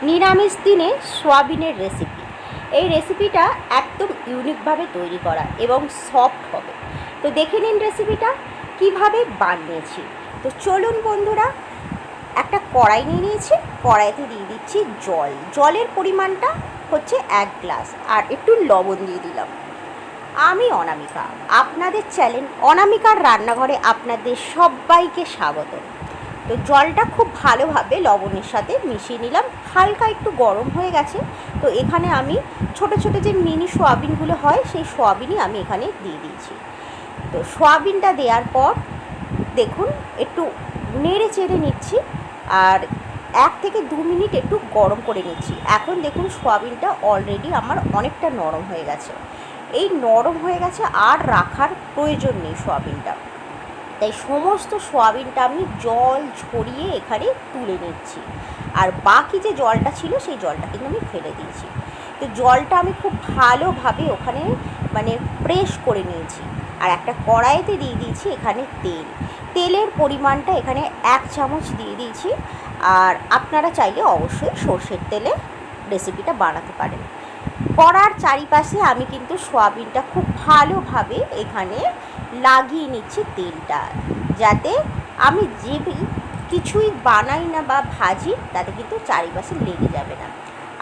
নিরামিষ দিনে সোয়াবিনের রেসিপি। এই রেসিপিটা একদম ইউনিকভাবে তৈরি করা এবং সফট হবে। তো দেখে নিন রেসিপিটা কিভাবে বানিয়েছি। তো চলুন বন্ধুরা, একটা কড়াই নিয়ে নিয়েছি, কড়াইতে দিয়ে দিচ্ছি জল। জলের পরিমাণটা হচ্ছে 1 গ্লাস, আর একটু লবণ দিয়ে দিলাম। আমি অনামিকা, আপনাদের চ্যানেল অনামিকার রান্নাঘরে আপনাদের সবাইকে স্বাগত। তো জলটা খুব ভালোভাবে লবণের সাথে মিশিয়ে নিলাম। হালকা একটু গরম হয়ে গেছে। তো এখানে আমি ছোট ছোট যে মিনি সোয়াবিনগুলো হয়, সেই সোয়াবিনই আমি এখানে দিয়ে দিয়েছি। তো সোয়াবিনটা দেওয়ার পর দেখুন একটু নেড়ে চেড়ে নিচ্ছি, আর 1 থেকে 2 মিনিট একটু গরম করে নিচ্ছি। এখন দেখুন সোয়াবিনটা অলরেডি আমার অনেকটা নরম হয়ে গেছে। এই নরম হয়ে গেছে, আর রাখার প্রয়োজন নেই সোয়াবিনটা। তাই সমস্ত সোয়াবিনটা আমি জল ঝরিয়ে এখানে তুলে নিচ্ছি, আর বাকি যে জলটা ছিল সেই জলটা কিন্তু আমি ফেলে দিয়েছি। তো জলটা আমি খুব ভালোভাবে ওখানে প্রেস করে নিয়েছি। আর একটা কড়াইতে দিয়ে দিয়েছি এখানে তেল। তেলের পরিমাণটা এখানে 1 চামচ দিয়ে দিয়েছি। আর আপনারা চাইলে অবশ্যই সর্ষের তেলে রেসিপিটা বানাতে পারেন। কড়ার চারিপাশে আমি কিন্তু সোয়াবিনটা খুব ভালোভাবে এখানে লাগিয়ে নিচ্ছি তেলটা, যাতে আমি যে কিছুই বানাই না বা ভাজি তাতে কিন্তু চারিপাশে লেগে যাবে না।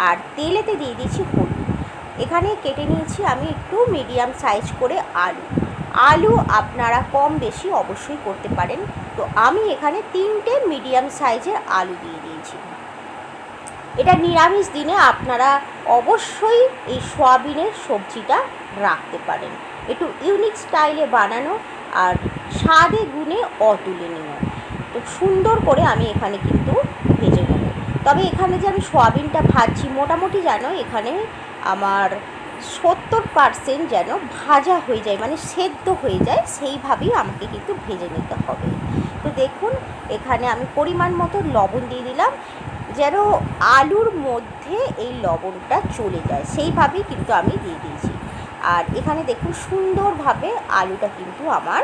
আর তেলেতে দিয়ে দিয়েছি হলুদ। এখানে কেটে নিয়েছি আমি একটু মিডিয়াম সাইজ করে আলু আপনারা কম বেশি অবশ্যই করতে পারেন। তো আমি এখানে 3টে মিডিয়াম সাইজের আলু দিয়ে দিয়েছি। এটা নিরামিষ দিনে আপনারা অবশ্যই এই সোয়াবিনের সবজিটা রাখতে পারেন। একটু ইউনিক স্টাইলে বানানো, আর স্বাদে গুণে অতুলনীয়। তো সুন্দর করে আমি এখানে কিন্তু ভেজে নেব। তবে এখানে যে আমি সোয়াবিনটা ভাজছি, মোটামুটি যেন এখানে আমার 70% যেন ভাজা হয়ে যায়, সেদ্ধ হয়ে যায়, সেইভাবেই আমাকে কিন্তু ভেজে নিতে হবে। তো দেখুন এখানে আমি পরিমাণ মতো লবণ দিয়ে দিলাম, যেন আলুর মধ্যে এই লবণটা চলে যায়, সেইভাবেই কিন্তু আমি দিয়ে দিয়েছি। আর এখানে দেখুন সুন্দরভাবে আলুটা কিন্তু আমার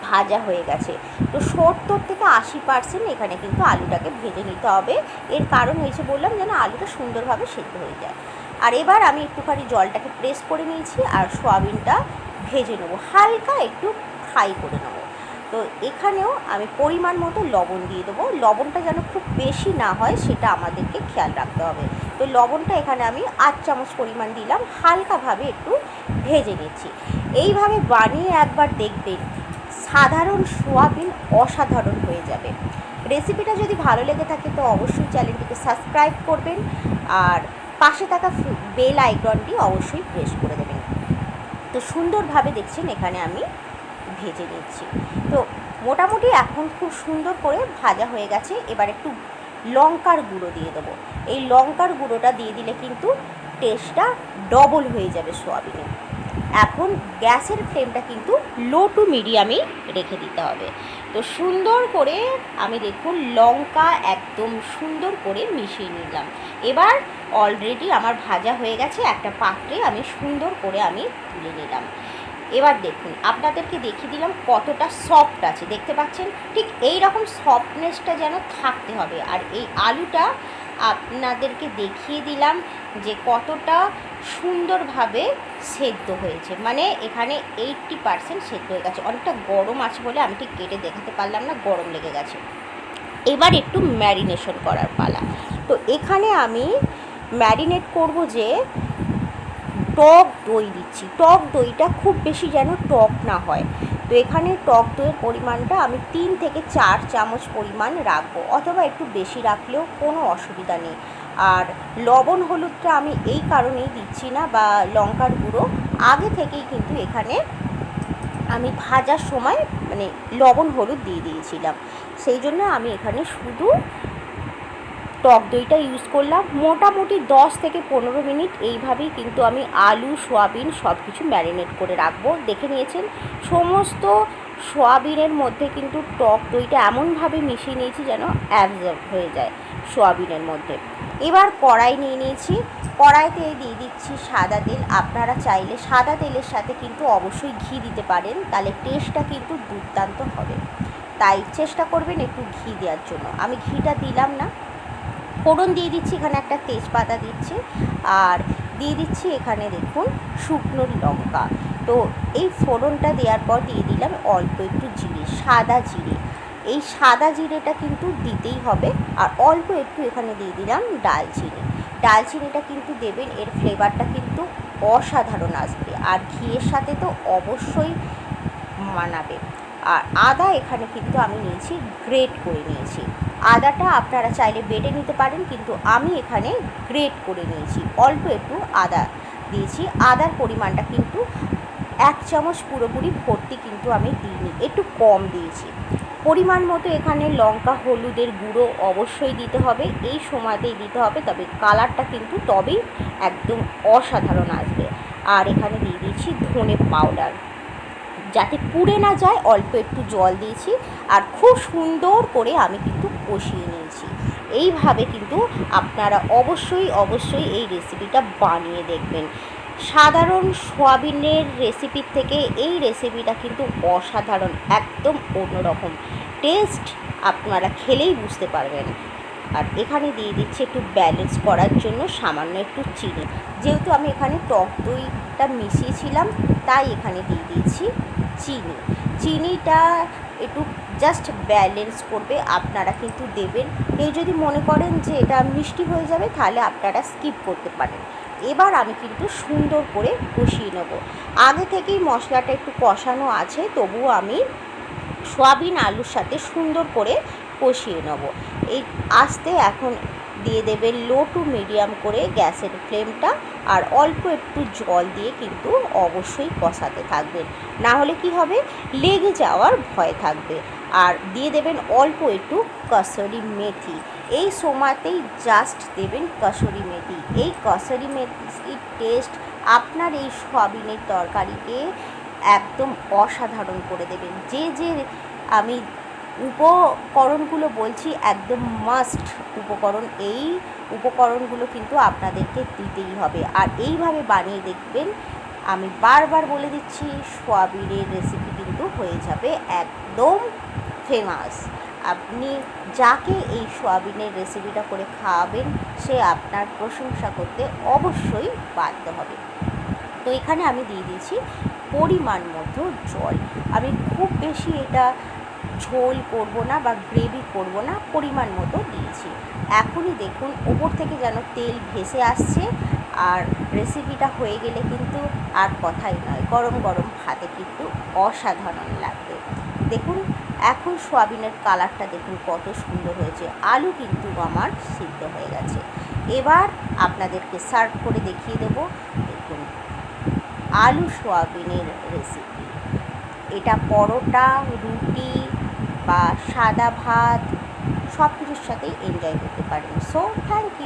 ভাজা হয়ে গেছে। তো 70 থেকে 80% এখানে কিন্তু আলুটাকে ভেজে নিতে হবে। এর কারণ হয়েছে বললাম, যেন আলুটা সুন্দরভাবে সেদ্ধ হয়ে যায়। আর এবার আমি একটুখানি জলটাকে প্রেস করে নিয়েছি, আর সোয়াবিনটা ভেজে নেবো, হালকা একটু ফ্রাই করে নেবো। তো এখানেও আমি পরিমাণ মতো লবণ দিয়ে দেবো। লবণটা যেন খুব বেশি না হয় সেটা আমাদেরকে খেয়াল রাখতে হবে। তো লবণটা এখানে আমি 8 চামচ পরিমাণ দিলাম, হালকাভাবে একটু ভেজে নিচ্ছি। এইভাবে বানিয়ে একবার দেখবেন, সাধারণ সোয়াবিন অসাধারণ হয়ে যাবে। রেসিপিটা যদি ভালো লেগে থাকে তো অবশ্যই চ্যানেলটিকে সাবস্ক্রাইব করবেন, আর পাশে থাকা বেল আইকনটি অবশ্যই প্রেস করে দেবেন। তো সুন্দরভাবে দেখছেন এখানে আমি ভেজে নিচ্ছি। তো মোটামুটি এখন খুব সুন্দর করে ভাজা হয়ে গেছে। এবার একটু লঙ্কার গুঁড়ো দিয়ে দেবো। এই লঙ্কার গুঁড়োটা দিয়ে দিলে কিন্তু টেস্টটা ডবল হয়ে যাবে সোয়াবিনে। এখন গ্যাসের ফ্লেমটা কিন্তু লো টু মিডিয়ামেই রেখে দিতে হবে। তো সুন্দর করে আমি দেখুন লঙ্কা একদম সুন্দর করে মিশিয়ে নিলাম। এবার অলরেডি আমার ভাজা হয়ে গেছে, একটা পাত্রে আমি সুন্দর করে আমি তুলে নিলাম। এবার দেখুন আপনাদেরকে দেখিয়ে দিলাম কতটা সফট আছে, দেখতে পাচ্ছেন? ঠিক এই রকম সফটনেসটা যেন থাকতে হবে। আর এই আলুটা আপনাদেরকে দেখিয়ে দিলাম যে কতটা সুন্দরভাবে সেদ্ধ হয়েছে, এখানে 80% সেদ্ধ হয়ে গেছে। অনেকটা গরম আছে বলে আমি ঠিক কেটে দেখাতে পারলাম না, গরম লেগে গেছে। এবার একটু ম্যারিনেশন করার পালা। তো এখানে আমি ম্যারিনেট করব যে টক দই দিচ্ছি। টক দইটা খুব বেশি যেন টক না হয়। তো এখানে টক দইয়ের পরিমাণটা আমি 3 থেকে 4 চামচ পরিমাণ রাখবো, অথবা একটু বেশি রাখলেও কোনো অসুবিধা নেই। আর লবণ হলুদটা আমি এই কারণেই দিচ্ছি না, বা লঙ্কার গুঁড়ো আগে থেকেই কিন্তু এখানে আমি ভাজার সময় লবণ হলুদ দিয়ে দিয়েছিলাম। সেই জন্য আমি এখানে শুধু টক দইটা ইউজ করলাম। মোটামুটি 10 থেকে 15 মিনিট এইভাবেই কিন্তু আমি আলু সোয়াবিন সব কিছু ম্যারিনেট করে রাখবো। দেখে নিয়েছেন সমস্ত সোয়াবিনের মধ্যে কিন্তু টক দইটা এমনভাবে মিশিয়ে নিয়েছি যেন অ্যাবজর্ব হয়ে যায় সোয়াবিনের মধ্যে। এবার কড়াই নিয়ে নিয়েছি, কড়াইতে দিয়ে দিচ্ছি সাদা তেল। আপনারা চাইলে সাদা তেলের সাথে কিন্তু অবশ্যই ঘি দিতে পারেন, তাহলে টেস্টটা কিন্তু দুর্দান্ত হবে। তাই চেষ্টা করবেন একটু ঘি দেওয়ার জন্য। আমি ঘিটা দিলাম না। ফোড়ন দিয়ে দিচ্ছি, এখানে একটা তেজপাতা দিচ্ছি, আর দিয়ে দিচ্ছি এখানে দেখুন শুকনো লঙ্কা। তো এই ফোড়নটা দেওয়ার পর দিয়ে দিলাম অল্প একটু জিরে, সাদা জিরে। এই সাদা জিরেটা কিন্তু দিতেই হবে। আর অল্প একটু এখানে দিয়ে দিলাম দালচিনি। দালচিনিটা কিন্তু দেবেন, এর ফ্লেভারটা কিন্তু অসাধারণ আসবে, আর ঘিয়ের সাথে তো অবশ্যই মানাবে। আর আদা এখানে কিন্তু আমি নিয়েছি, গ্রেট করে নিয়েছি। আদাটা আপনারা চাইলে বেটে নিতে পারেন, কিন্তু আমি এখানে গ্রেট করে নিয়েছি। অল্প একটু আদা দিয়েছি। আদার পরিমাণটা কিন্তু 1 চামচ পুরোপুরি ভর্তি কিন্তু আমি দিইনি, একটু কম দিয়েছি। পরিমাণ মতো এখানে লঙ্কা হলুদের গুঁড়ো অবশ্যই দিতে হবে, এই সময়তেই দিতে হবে, তবে কালারটা কিন্তু তবেই একদম অসাধারণ আসবে। আর এখানে দিয়ে দিয়েছি ধনে পাউডার, যাতে পুড়ে না যায় অল্প একটু জল দিয়েছি। আর খুব সুন্দর করে আমি কিন্তু কষিয়ে নিয়েছি। এইভাবে কিন্তু আপনারা অবশ্যই এই রেসিপিটা বানিয়ে দেখবেন। সাধারণ সোয়াবিনের রেসিপির থেকে এই রেসিপিটা কিন্তু অসাধারণ, একদম অন্যরকম টেস্ট, আপনারা খেলেই বুঝতে পারবেন। আর এখানে দিয়ে দিচ্ছি একটু ব্যালেন্স করার জন্য সামান্য একটু চিনি। যেহেতু আমি এখানে টক দইটা মিশিয়েছিলাম, তাই এখানে দিয়ে দিয়েছি চিনি। চিনিটা একটু জাস্ট ব্যালেন্স করবে, আপনারা কিন্তু দেবেন। কেউ যদি মনে করেন যে এটা মিষ্টি হয়ে যাবে, তাহলে আপনারা স্কিপ করতে পারেন। এবার আমি কিন্তু সুন্দর করে কষিয়ে নেব। আগে থেকেই মশলাটা একটু কষানো আছে, তবুও আমি সয়াবিন আলুর সাথে সুন্দর করে কষিয়ে নেব। এই আস্তে এখন দিয়ে দেবেন লো টু মিডিয়াম করে গ্যাসের ফ্লেমটা, আর অল্প একটু জল দিয়ে কিন্তু অবশ্যই কষাতে থাকবেন, না হলে কি হবে, লেগে যাওয়ার ভয় থাকবে। আর দিয়ে দেবেন অল্প একটু কসুরি মেথি। এই সময়তেই জাস্ট দেবেন কসুরি মেথি। এই কসুরি মেথির টেস্ট আপনার এই সয়াবিনের তরকারিকে একদম অসাধারণ করে দেবেন। যে আমি উপকরণগুলো বলছি একদম মাস্ট উপকরণ, এই উপকরণগুলো কিন্তু আপনাদেরকে দিতেই হবে। আর এইভাবে বানিয়ে দেখবেন, আমি বারবার বলে দিচ্ছি, সোয়াবিনের রেসিপি কিন্তু হয়ে যাবে একদম ফেমাস। আপনি যাকে এই সোয়াবিনের রেসিপিটা করে খাওয়াবেন, সে আপনার প্রশংসা করতে অবশ্যই বাধ্য হবে। তো এখানে আমি দিয়ে দিয়েছি পরিমাণ মতো জল। আমি খুব বেশি এটা ঝোল করব না বা গ্রেভি করব না, পরিমাণ মতো দিয়েছি। এখনই দেখুন ওপর থেকে যেন তেল ভেসে আসছে। আর রেসিপিটা হয়ে গেলে কিন্তু আর কথাই নয়, গরম গরম ভাতে কিন্তু অসাধারণ লাগবে। দেখুন এখন সোয়াবিনের কালারটা দেখুন কত সুন্দর হয়েছে, আলু কিন্তু আমার সিদ্ধ হয়ে গেছে। এবার আপনাদেরকে সার্ভ করে দেখিয়ে দেবো। দেখুন আলু সোয়াবিনের রেসিপি, এটা পরোটা, রুটি বা সাদা ভাত সব কিছুর সাথেই এনজয় করতে পারেন। So thank you.